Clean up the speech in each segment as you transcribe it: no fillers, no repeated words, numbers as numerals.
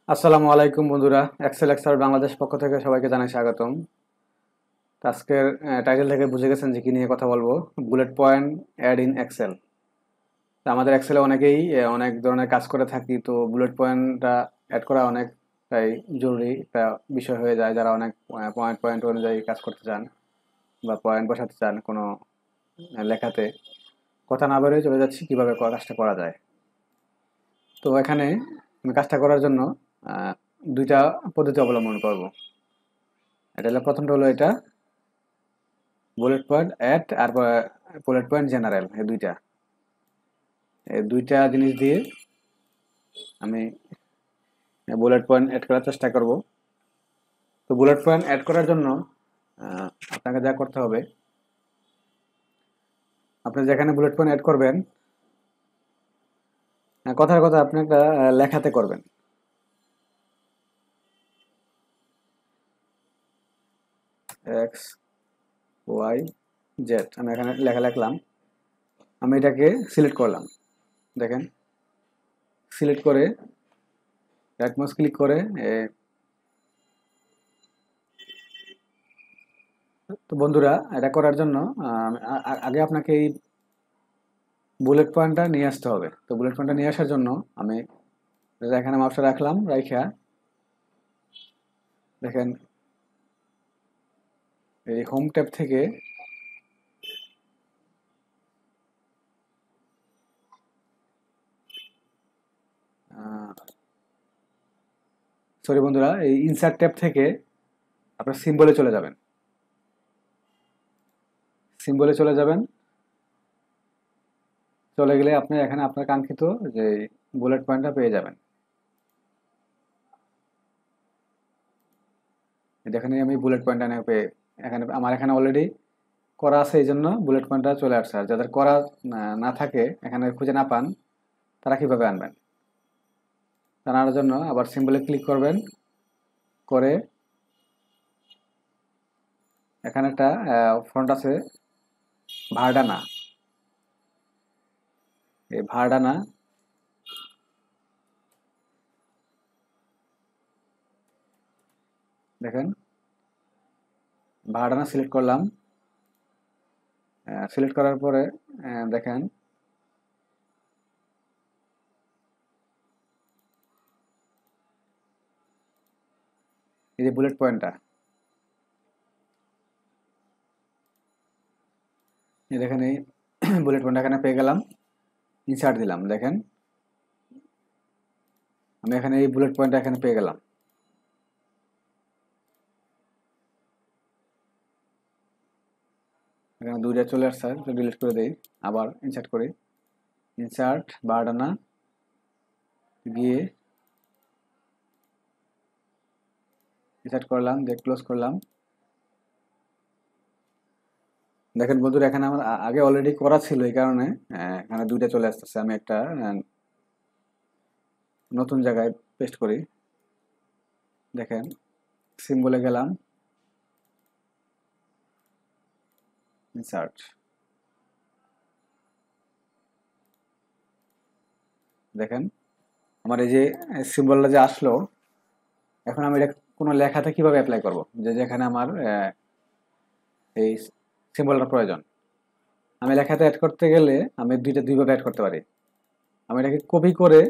আসসালামু আলাইকুম বন্ধুরা, এক্সেল এক্সার বাংলাদেশ পক্ষ থেকে সবাইকে জানাই স্বাগতম। তো আজকের টাইটেল থেকে বুঝে গেছেন যে কি নিয়ে কথা বলবো। Bullet point add in Excel. তো আমাদের এক্সেলে অনেকেই অনেক ধরনের কাজ করে থাকি, তো বুলেট পয়েন্টটা অ্যাড করা অনেকটাই জরুরি একটা বিষয় হয়ে যায়। যারা অনেক পয়েন্ট পয়েন্ট অনুযায়ী কাজ করতে চান বা পয়েন্ট বসাতে চান কোনো লেখাতে। কথা না বেরোয় চলে যাচ্ছি কিভাবে কাজটা করা যায়। তো এখানে আমি কাজটা করার জন্য আহ, দুইটা পদ্ধতি অবলম্বন করব। এটা হলো প্রথমটা হলো এটা বুলেট পয়েন্ট অ্যাড আর বুলেট পয়েন্ট জেনারেল। এই দুইটা জিনিস দিয়ে আমি বুলেট পয়েন্ট অ্যাড করার চেষ্টা করব। তো বুলেট পয়েন্ট অ্যাড করার জন্য আপনাকে যা করতে হবে, আপনি যেখানে বুলেট পয়েন্ট অ্যাড করবেন, কথার কথা আপনি একটা লেখাতে করবেন। এক্স ওয়াই জেড, আমি এখানে লেখা লিখলাম। আমি এটাকে সিলেক্ট করলাম। দেখেন, সিলেক্ট করে রাইট মাউস ক্লিক করে তো বন্ধুরা, এটা করার জন্য আগে আপনাকে এই বুলেট পয়েন্টটা নিয়ে আসতে হবে। তো বুলেট পয়েন্টটা নিয়ে আসার জন্য আমি এখানে মাউসটা রাখলাম, রাইখা দেখেন এই হোম ট্যাব থেকে সরি বন্ধুরা, এই ইনসার্ট ট্যাব থেকে আপনার সিম্বলে চলে যাবেন। সিম্বলে চলে যাবেন, চলে গেলে আপনি এখানে আপনার কাঙ্ক্ষিত যে বুলেট পয়েন্টটা পেয়ে যাবেন। যেখানে আমি বুলেট পয়েন্টটা পেয়ে, এখানে আমার এখানে অলরেডি করা আছে, এই জন্য বুলেট পয়েন্টটা চলে আসছে। আর যাদের করা না থাকে, এখানে খুঁজে না পান, তারা কিভাবে আনবেন? জানার জন্য আবার সিম্বলে ক্লিক করবেন, করে এখানে একটা ফন্ট আছে ভার্ডানা। এই ভার্ডানা দেখেন, ভার্ডানা সিলেক্ট করলাম। সিলেক্ট করার পরে দেখেন এই যে বুলেট পয়েন্টটা, এই দেখেন এই বুলেট পয়েন্ট এখানে পেয়ে গেলাম। ইনসার্ট দিলাম, দেখেন আমি এখানে এই বুলেট পয়েন্টটা এখানে পেয়ে গেলাম। এখানে দুইটা চলে আসছে, ডিলিট করে দেই, আবার ইনসার্ট করি। ইনসার্ট বারডানা গিয়ে ইনসার্ট করলাম, দিয়ে ক্লোজ করলাম। দেখেন বন্ধুরা, এখানে আমার আগে অলরেডি করা ছিল, এই কারণে এখানে দুইটা চলে আসতেছে। আমি একটা নতুন জায়গায় পেস্ট করি। দেখেন সিম্বলে গেলাম, ইনসার্ট, দেখেন আমার এই যে সিম্বলটা যে আসলো। এখন আমি এটা কোনো লেখাতে কিভাবে অ্যাপ্লাই করব, যে যেখানে আমার এই সিম্বলটা প্রয়োজন। আমি লেখাতে অ্যাড করতে গেলে আমি দুইভাবে অ্যাড করতে পারি। আমি এটাকে কপি করে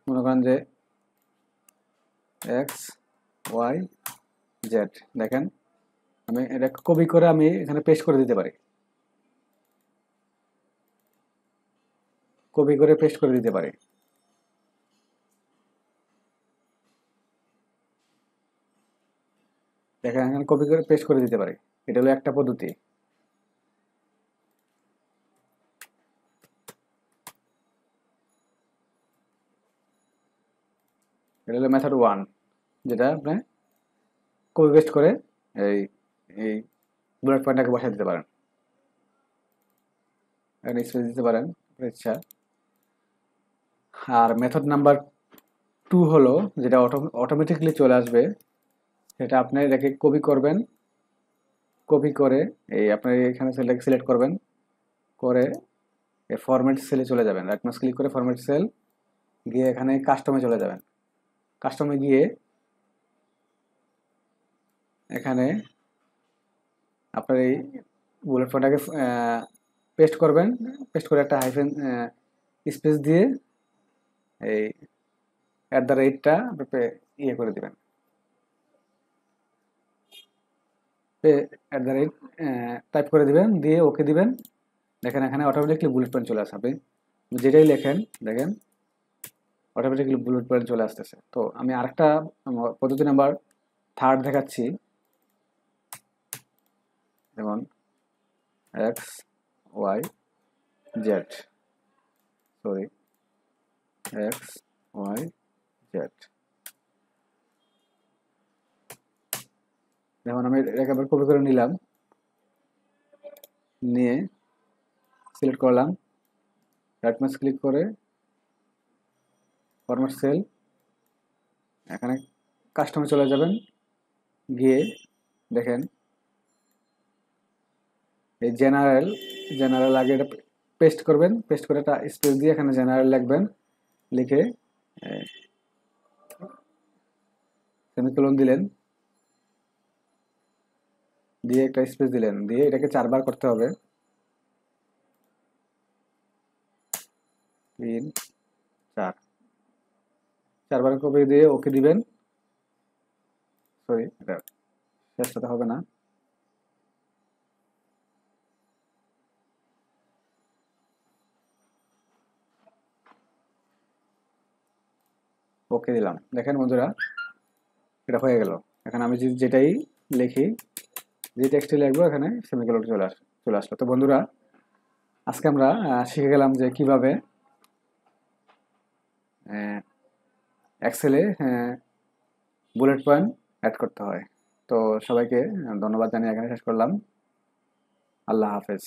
মনে করেন যে এক্স ওয়াই জেড, দেখেন আমি এটা কপি করে আমি এখানে পেস্ট করে দিতে পারি। কপি করে পেস্ট করে দিতে পারি। দেখেন এখানে কপি করে পেস্ট করে দিতে পারি। এটা হলো একটা পদ্ধতি। এটা হলো মেথড ওয়ান, যেটা আপনি কপি পেস্ট করে এই এই বুলেট পয়েন্টটাকে বসায় দিতে পারেন। এখানে স্পেস দিতে পারেন আপনার ইচ্ছা। আর মেথড নাম্বার টু হলো, যেটা অটোমেটিকলি চলে আসবে, সেটা আপনি এটাকে কপি করবেন। কপি করে এই আপনার এখানে সিলেক্ট করবেন, করে এই ফরম্যাট সেলে চলে যাবেন। রাইট মাউস ক্লিক করে ফরম্যাট সেল, গিয়ে এখানে কাস্টমে চলে যাবেন। কাস্টমে গিয়ে এখানে আপনার এই বুলেট পয়েন্টটাকে পেস্ট করবেন, পেস্ট করে একটা হাইফেন স্পেস দিয়ে এই @টা ইয়ে করে দিবেন, টাইপ করে দিবেন, দিয়ে ওকে দিবেন। দেখেন এখানে অটোমেটিকলি বুলেট পয়েন্ট চলে আসবে। আপনি যেটাই লেখেন দেখেন অটোমেটিকলি বুলেট পয়েন্ট চলে আসতেছে। তো আমি আরেকটা পদ্ধতি নাম্বার 3 দেখাচ্ছি। যেমন X Y Z, sorry X Y Z. যেমন আমি এটাকে আবার কপি করে নিলাম, নিয়ে সিলেক্ট করলাম, রাইট মাউস ক্লিক করে ফরম্যাট সেল, এখানে কাস্টমে চলে যাবেন। গিয়ে দেখেন এই জেনারেল আগে এটা পেস্ট করবেন, পেস্ট করে একটা স্পেস দিয়ে এখানে জেনারেল লিখবেন, লিখে সেমিকোলন দিলেন, দিয়ে একটা স্পেস দিলেন, দিয়ে এটাকে 4 বার করতে হবে। 3 4 4 বার কপি দিয়ে ওকে দিবেন। সরি, এটা শেষটা হবে না। ওকে দিলাম। দেখেন বন্ধুরা এটা হয়ে গেল। এখন আমি যেটাই লিখি, যে টেক্সটে লিখবো এখানে সেমিকোলন চলে আসলো। তো বন্ধুরা আজকে আমরা শিখে গেলাম যে কিভাবে এক্সেলে বুলেট পয়েন্ট অ্যাড করতে হয়। তো সবাইকে ধন্যবাদ জানিয়ে এখানে শেষ করলাম। আল্লাহ হাফেজ।